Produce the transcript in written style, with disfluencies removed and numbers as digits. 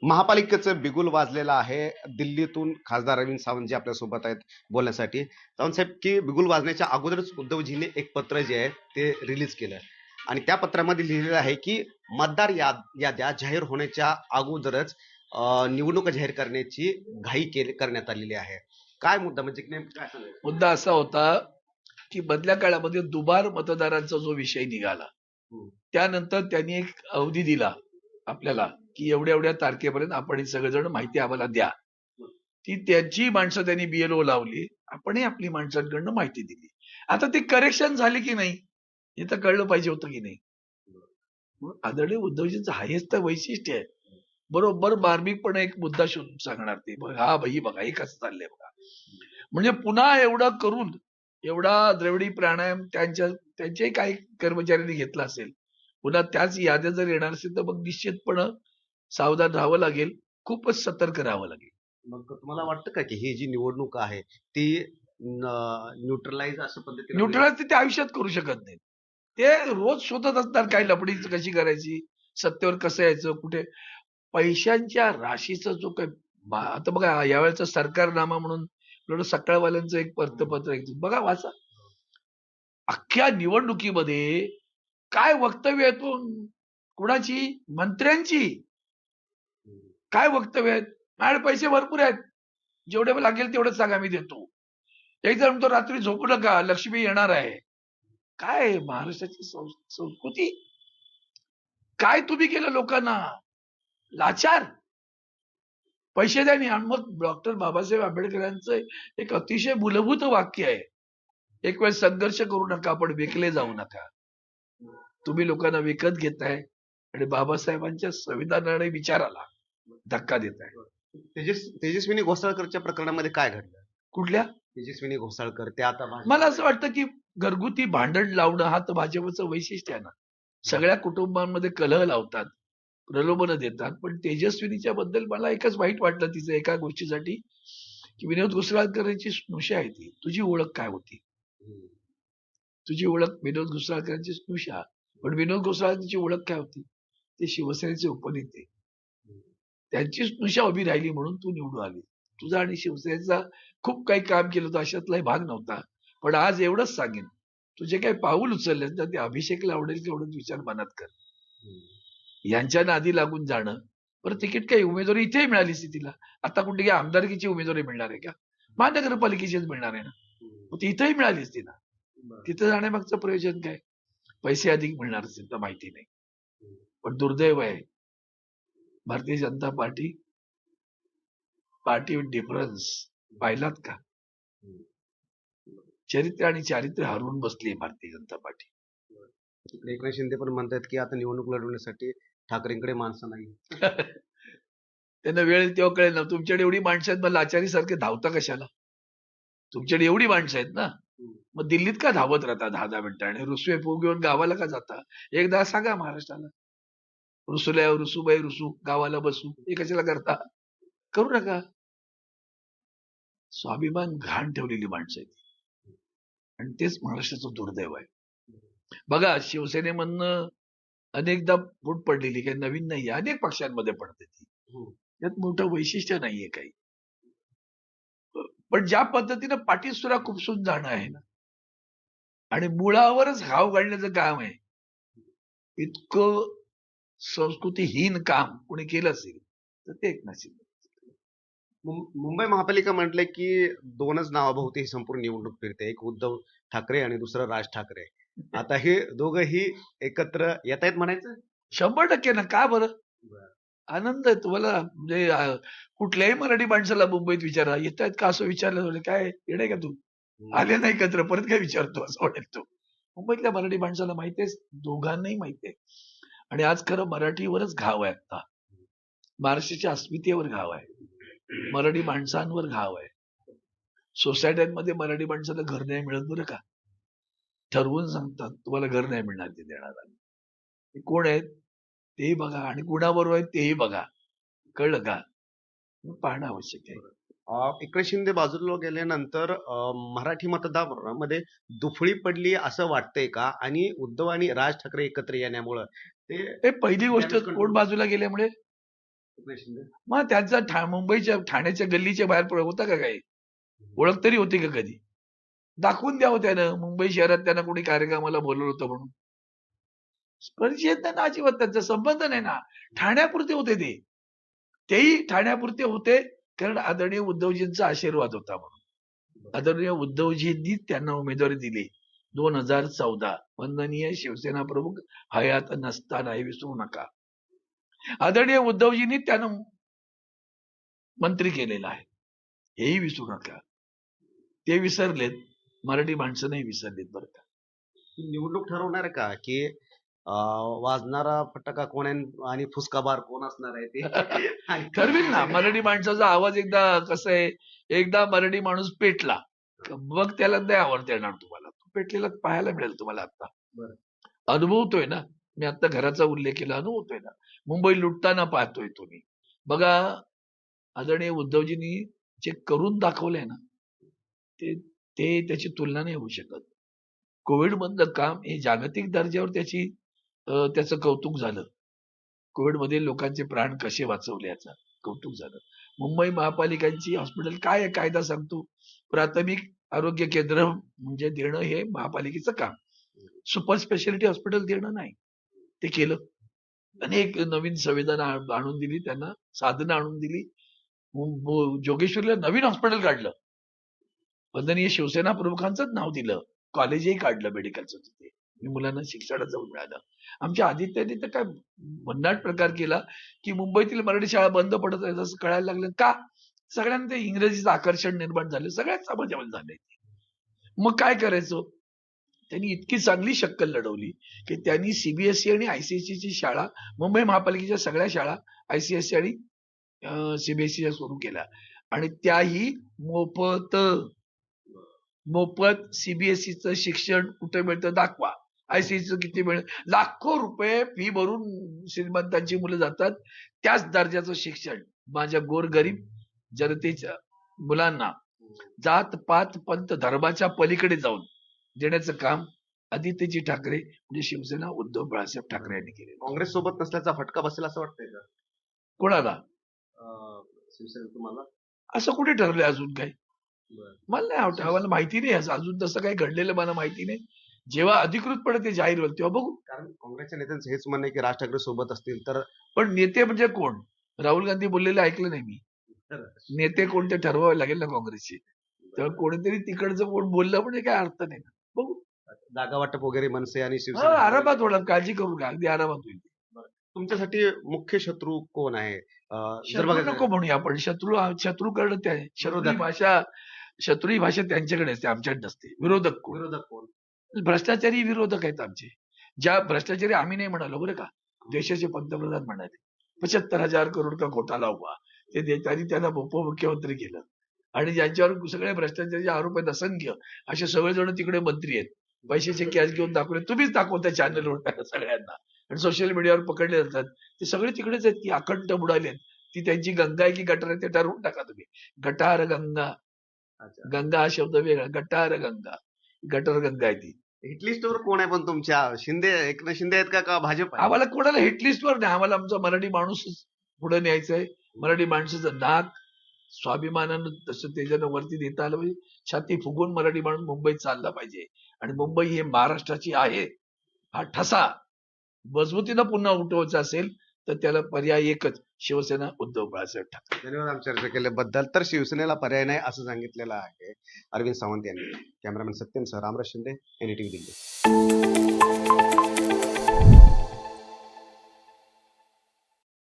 महापालिकेचं बिगुल वाजलेलं आहे. दिल्लीतून खासदार अरविंद सावंत जे आपल्यासोबत आहेत बोलण्यासाठी. सावंत साहेब, की बिगुल वाजण्याच्या अगोदरच उद्धवजींनी एक पत्र जे आहे ते रिलीज केलं आणि त्या पत्रामध्ये लिहिलेलं आहे की मतदार याद्या जाहीर होण्याच्या अगोदरच निवडणूक जाहीर करण्याची करण्यात आलेली आहे. काय मुद्दा, म्हणजे नेमकं काय सांगायचं? मुद्दा असा होता की मधल्या काळामध्ये दुबार मतदारांचा जो विषय निघाला, त्यानंतर त्यांनी एक अवधी दिला आपल्याला की एवढ्या एवढ्या तारखेपर्यंत आपण सगळेजण माहिती आम्हाला द्या. ती त्यांची माणसं त्यांनी बीएलओ लावली, आपणही आपली माणसांकडनं माहिती दिली. आता ते करेक्शन झाले की नाही हे तर कळलं पाहिजे होतं की नाही. आदरणीय उद्धवजींचं हायच तर वैशिष्ट्य आहे, बरोबर मार्मिकपणे एक मुद्दा शोधून सांगणार ते. हा भाई बघा हे कसं चाललंय बघा. म्हणजे पुन्हा एवढं करून एवढा द्रविडी प्राणायाम त्यांच्याही काही कर्मचाऱ्यांनी घेतला असेल, पुन्हा त्याच याद्या जर येणार असेल तर मग निश्चितपणे सावधान राहावं लागेल, खूपच सतर्क राहावं लागेल. मग तुम्हाला वाटतं का की ही जी निवडणूक आहे ती न्यूट्रलाइज अशा पद्धतीने न्यूट्रलाइज ते आयुष्यात करू शकत नाही. ते रोज शोधत असतात काय लपडी कशी करायची, सत्तेवर कसं यायचं, कुठे पैशांच्या राशीचा जो काही आता बघा यावेळेचा सरकारनामा म्हणून सकाळवाल्यांचं एक वृत्तपत्र आहे, बघा वाचा. अख्ख्या निवडणुकीमध्ये काय वक्तव्य आहे तो, कुणाची, मंत्र्यांची काय वक्तव्य आहेत. माझ्याकडे पैसे भरपूर आहेत, जेवढे लागेल तेवढं सांगा मी देतो. एक जण म्हणतो रात्री झोपू नका लक्ष्मी येणार आहे. काय महाराष्ट्राची संस्कृती, काय तुम्ही केलं लोकांना लाचार. पैसे द्या आणि मग डॉक्टर बाबासाहेब आंबेडकरांचं एक अतिशय मूलभूत वाक्य आहे, एक वेळ संघर्ष करू नका पण विकले जाऊ नका. तुम्ही लोकांना विकत घेताय आणि बाबासाहेबांच्या संविधानाने विचाराला धक्का देताय. तेजस्विनी घोसाळकरच्या प्रकरणामध्ये काय घडलं? कुठल्या तेजस्विनी घोसाळकर ते आता मला असं वाटतं की घरगुती भांडण लावणं हा तर भाजपचं वैशिष्ट्य आहे ना. सगळ्या कुटुंबांमध्ये कलह लावतात, प्रलोभन देतात. पण तेजस्विनीच्या बद्दल मला एकच वाईट वाटलं तिचं एका गोष्टीसाठी की विनोद घोसाळकरांची स्नुषा आहे ती. तुझी ओळख काय होती? तुझी ओळख विनोद घोसाळकरांची स्नुषा, पण विनोद घोसाळकरांची ओळख काय होती? ते शिवसेनेचे उपनेते, त्यांची स्नुषा उभी राहिली म्हणून तू निवडून आली. तुझा आणि शिवसेनेचा खूप काही काम केलं होतं, अशातलाही भाग नव्हता. पण आज एवढंच सांगेन, तुझे काही पाऊल उचलले तर ते अभिषेकला आवडेल तेवढंच विचार मनात कर. यांच्या नादी लागून जाणं, बरं तिकीट काही उमेदवारी इथेही मिळाली असती तिला. आता कुठे काही आमदारकीची उमेदवारी मिळणार आहे का? महानगरपालिकेचीच मिळणार आहे ना. मग ती इथेही मिळाली असती ना. तिथं जाण्यामागचं प्रयोजन काय? पैसे अधिक मिळणार असेल तर माहिती नाही. पण दुर्दैव आहे, भारतीय जनता पार्टी डिफरन्स पाहिलात का? चरित्र आणि चारित्र्य हरवून बसली भारतीय जनता पार्टी. एकनाथ शिंदे पण म्हणतात की आता निवडणूक लढवण्यासाठी ठाकरेंकडे माणसं नाही. त्यांना वेळ तेव्हा कळेल ना. तुमच्याकडे एवढी माणसं आहेत, मग लाचारी सारखे धावता कशाला? तुमच्याकडे एवढी माणसं आहेत ना, मग दिल्लीत का धावत राहता 10-10 मिनिटं आणि रुसवे फू घेऊन गावाला का जाता? एकदा सांगा महाराष्ट्राला, रुसल्यावर रुसूबाई रुसू गावाला बसू हे कशाला करता? करू नका. स्वाभिमान घाण ठेवलेली माणसं आहेत आणि तेच महाराष्ट्राचं दुर्दैव आहे. बघा शिवसेनेमधनं अनेकदा फूट पडलेली, काही नवीन नाहीये, अनेक पक्षांमध्ये पडते ती. यात मोठं वैशिष्ट्य नाहीये काही. पण ज्या पद्धतीनं पाठीसुरा खुपसून जाणं आहे ना आणि मुळावरच घाव घालण्याचं काम आहे, इतकं संस्कृतीहीन काम कोणी केलं असेल तर ते एकनाथ शिंदे. मुंबई महापालिका म्हटलंय की दोनच नावाभोवती ही संपूर्ण निवडणूक फिरते, एक उद्धव ठाकरे आणि दुसरं राज ठाकरे. आता हे दोघंही एकत्र येत आहेत म्हणायचं? 100% ना. का बरं? आनंद आहे तुम्हाला. म्हणजे कुठल्याही मराठी माणसाला मुंबईत विचारा येत आहेत का असं विचारलं, काय येणे का तू आले नाही एकत्र परत काय विचारतो असं वाटेल तो. मुंबईतल्या मराठी माणसाला माहितीये, दोघांनाही माहितीये. आणि आज खरं मराठीवरच घाव आहे. आता महाराष्ट्राच्या अस्मितेवर घाव आहे, मराठी माणसांवर घाव आहे. सोसायट्यांमध्ये मराठी माणसाला घर नाही मिळत बरं का. ठरवून सांगतात तुम्हाला घर नाही मिळणार, ते देणार आम्ही. कोण आहेत तेही बघा आणि कुणाबरोबर आहेत तेही बघा. कळलं का? पाहणं आवश्यक आहे. एकनाथ शिंदे बाजूला गेल्यानंतर मराठी मतदारामध्ये दुफळी पडली असं वाटतंय का? आणि उद्धव आणि राज ठाकरे एकत्र येण्यामुळं ते पहिली गोष्ट कोण बाजूला गेल्यामुळे सुप्रिया शिंदे. मग त्यांचा मुंबईच्या ठाण्याच्या गल्लीच्या बाहेर होता का काही ओळख तरी होती का कधी? दाखवून द्यावं त्यानं. मुंबई शहरात त्यांना कोणी कार्यक्रमाला बोलवलं होतं म्हणून. परिचय त्यांना अजिबात त्यांचा संबंध नाही ना. ठाण्यापुरते होते ते. तेही ठाण्यापुरते होते कारण आदरणीय उद्धवजींचा आशीर्वाद होता म्हणून. आदरणीय उद्धवजींनी त्यांना उमेदवारी दिली 2014. वंदनीय शिवसेना प्रमुख हयात नसताना, हे विसरू नका. आदरणीय उद्धवजींनी त्यांना मंत्री केलेला आहे, हेही विसरू नका. ते विसरलेत, मराठी माणसं नाही विसरलीत बरं का. निवडणूक ठरवणार आहे का की वाजणारा फटाका कोण आहे आणि फुसकाबार कोण असणार आहे ते आणि ठरवील ना. मराठी माणसाचा आवाज एकदा कसं आहे, एकदा मराठी माणूस पेटला मग त्याला नाही आवडता येणार तुम्हाला. तो पेटलेला पाहायला मिळेल तुम्हाला. आता बरं. अनुभवतोय ना मी. आता घराचा उल्लेख केला, अनुभवतोय ना. मुंबई लुटताना पाहतोय तुम्ही. बघा, आदरणीय उद्धवजींनी जे करून दाखवलंय ना, ते ते त्याची तुलना नाही होऊ शकत. कोविड मधलं काम हे जागतिक दर्जावर त्याचं कौतुक झालं. कोविडमध्ये लोकांचे प्राण कसे वाचवले याचं कौतुक झालं. मुंबई महापालिकांची हॉस्पिटल काय आहे, कायदा सांगतो, प्राथमिक आरोग्य केंद्र म्हणजे देणं हे महापालिकेचं काम. सुपर स्पेशालिटी हॉस्पिटल देणं नाही. ते केलं. अनेक नवीन संविधान आणून दिली, त्यांना साधनं आणून दिली. जोगेश्वरीला नवीन हॉस्पिटल काढलं. वंदनीय शिवसेना प्रमुखांचंच नाव दिलं. कॉलेजही काढलं मेडिकलचं तिथे. मी मुलांना शिक्षणाचं जाऊन मिळालं. आमच्या आदित्याने तर काय भन्नाट प्रकार केला की मुंबईतील मराठी शाळा बंद पडत आहेत असं कळायला लागलं. का? सगळ्यांना ते इंग्रजीचं आकर्षण निर्माण झालं, सगळ्याच समाजामध्ये झालंय. मग काय करायचं? त्यांनी इतकी चांगली शक्कल लढवली की त्यांनी सीबीएसई आणि आयसीएसईची शाळा, मुंबई महापालिकेच्या सगळ्या शाळा आयसीएसई आणि सीबीएसईच्या सुरू केल्या आणि त्याही मोफत. मोफत सीबीएसईचं शिक्षण कुठे मिळतं दाखवा. आयसीएसईचं किती मिळेल? लाखो रुपये फी भरून श्रीमंतांची मुलं जातात. त्याच दर्जाचं शिक्षण माझ्या गोरगरीब जनतेच्या मुलांना जात पात पंथ धर्माच्या पलीकडे जाऊन देण्याचं काम आदित्यजी ठाकरे म्हणजे शिवसेना उद्धव बाळासाहेब ठाकरे यांनी केले. काँग्रेस सोबत नसल्याचा फटका बसेल असं वाटतंय का कोणाला? शिवसेना तुम्हाला? असं कुठे ठरलंय अजून काही? बरं. मला नाही आवडत. मला माहिती नाही असं अजून तसं काही घडलेलं मला माहिती नाही. जेव्हा अधिकृतपणे ते जाहीर होईल तेव्हा बघू. कारण काँग्रेसच्या नेत्यांचं हेच म्हणणं आहे की राज ठाकरे सोबत असतील तर पण नेते म्हणजे कोण? राहुल गांधी बोललेलं ऐकलं नाही मी. नेते कोणते ठरवावे लागेल ना काँग्रेसचे. तेव्हा कोणीतरी तिकडचं कोण बोललं पण काय अर्थ नाही ना. बघू. जागा वाटप वगैरे मनसे आणि हा, शिवसेना आरामात होणार, काळजी करू नका. अगदी आरामात होईल. तुमच्यासाठी मुख्य शत्रू कोण आहे? जर शत्रू बघायचं नको म्हणूया आपण. शत्रू करणं त्या शत्रू ही भाषा त्यांच्याकडे असते, आमच्याकडे नसते. विरोधक कोण? विरोधक कोण? भ्रष्टाचारी विरोधक आहेत आमचे. ज्या भ्रष्टाचारी आम्ही नाही म्हणालो बरं का, देशाचे पंतप्रधान म्हणाले 75,000 करोड का घोटाळा हुआ. त्यांनी त्यांना उपमुख्यमंत्री केलं आणि ज्यांच्यावर सगळे भ्रष्टाचाराचे आरोप आहेत असंख्य, असे सगळेजण तिकडे मंत्री आहेत. पैशाचे कॅश घेऊन दाखवले. तुम्हीच दाखवता चॅनलवर सगळ्यांना आणि सोशल मीडियावर पकडले जातात. ते सगळे तिकडेच आहेत की अखंड बुडाले आहेत. ती त्यांची गंगा आहे की गटार आहे ते ठरवून टाका तुम्ही. गटार गंगा. गंगा हा शब्द वेगळा. गटार गंगा, गटर गंगा आहे ती. हिट लिस्टवर कोण आहे पण तुमच्या? शिंदे, एकनाथ शिंदे आहेत का भाजप आहे? आम्हाला कोणाला हिटलिस्टवर नाही. आम्हाला आमचा मराठी माणूसच पुढे न्यायचंय. मराठी माणसाचं नाक स्वाभिमानानं तसं त्याच्यानं वरती देता आलं पाहिजे. छाती फुगून मराठी माणूस मुंबईत चालला पाहिजे आणि मुंबई हे महाराष्ट्राची आहे हा ठसा मजबूतीनं पुन्हा उठवायचा असेल तर त्याला पर्याय एकच, शिवसेना उद्धव बाळासाहेब ठाकरे. धन्यवाद आम्ही चर्चा केल्याबद्दल. तर शिवसेनेला पर्याय नाही असं सांगितलेलं आहे अरविंद सावंत यांनी. कॅमेरामॅन सत्यम सह रामराज शिंदे, एनडीटीव्ही दिल्ली.